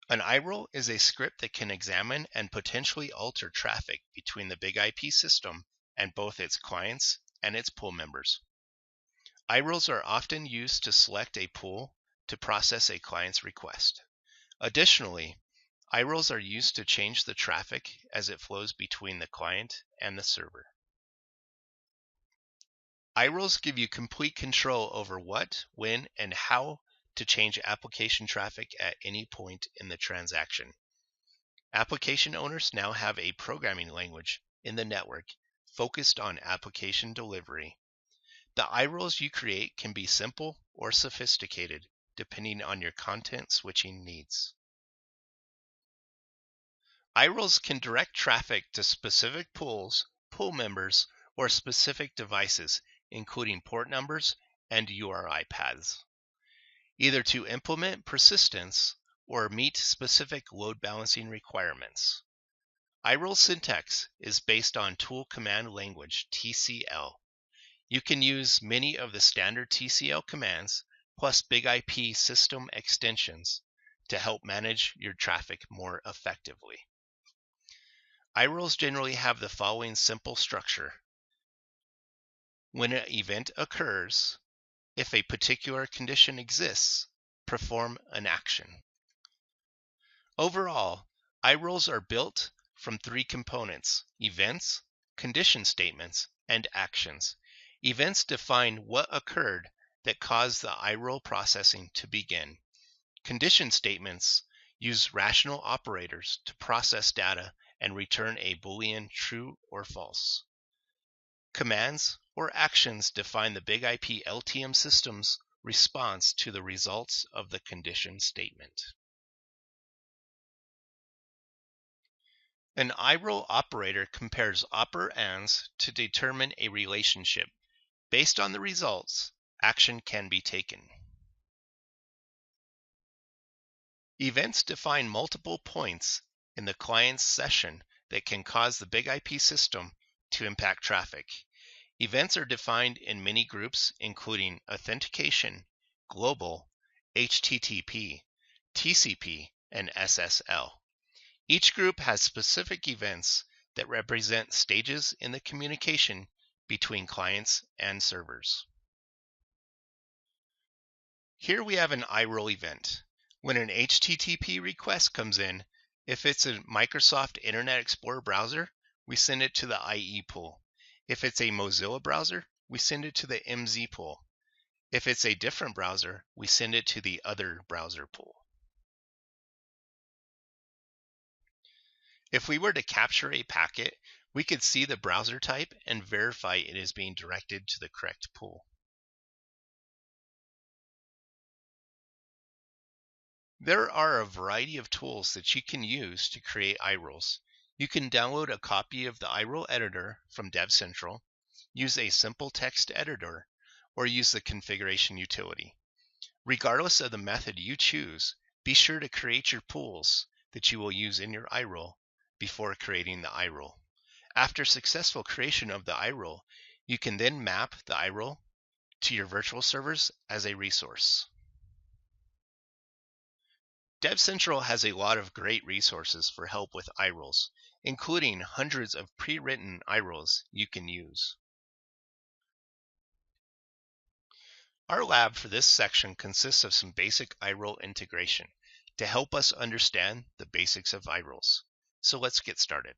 An iRule is a script that can examine and potentially alter traffic between the big IP system and both its clients and its pool members. iRules are often used to select a pool to process a client's request. Additionally, iRules are used to change the traffic as it flows between the client and the server. iRules give you complete control over what, when, and how to change application traffic at any point in the transaction. Application owners now have a programming language in the network focused on application delivery. The iRules you create can be simple or sophisticated, depending on your content switching needs. iRules can direct traffic to specific pools, pool members, or specific devices, including port numbers and URI paths, either to implement persistence or meet specific load balancing requirements. iRules syntax is based on tool command language TCL. You can use many of the standard TCL commands plus big IP system extensions to help manage your traffic more effectively. iRules generally have the following simple structure. When an event occurs, if a particular condition exists, perform an action. Overall, iRules are built from three components: events, condition statements, and actions. Events define what occurred that caused the iRule processing to begin. Condition statements use rational operators to process data and return a Boolean true or false. Commands or actions define the big IP LTM system's response to the results of the condition statement. An iRule operator compares operands to determine a relationship. Based on the results, action can be taken. Events define multiple points in the client's session that can cause the big IP system to impact traffic. Events are defined in many groups, including authentication, global, HTTP, TCP, and SSL. Each group has specific events that represent stages in the communication between clients and servers. Here we have an iRule event. When an HTTP request comes in, if it's a Microsoft Internet Explorer browser, we send it to the IE pool. If it's a Mozilla browser, we send it to the MZ pool. If it's a different browser, we send it to the other browser pool. If we were to capture a packet, we could see the browser type and verify it is being directed to the correct pool. There are a variety of tools that you can use to create iRules. You can download a copy of the iRule editor from Dev Central, use a simple text editor, or use the configuration utility. Regardless of the method you choose, be sure to create your pools that you will use in your iRule before creating the iRule. After successful creation of the iRule, you can then map the iRule to your virtual servers as a resource. Dev Central has a lot of great resources for help with iRules, including hundreds of pre-written iRules you can use. Our lab for this section consists of some basic iRule integration to help us understand the basics of iRules. So let's get started.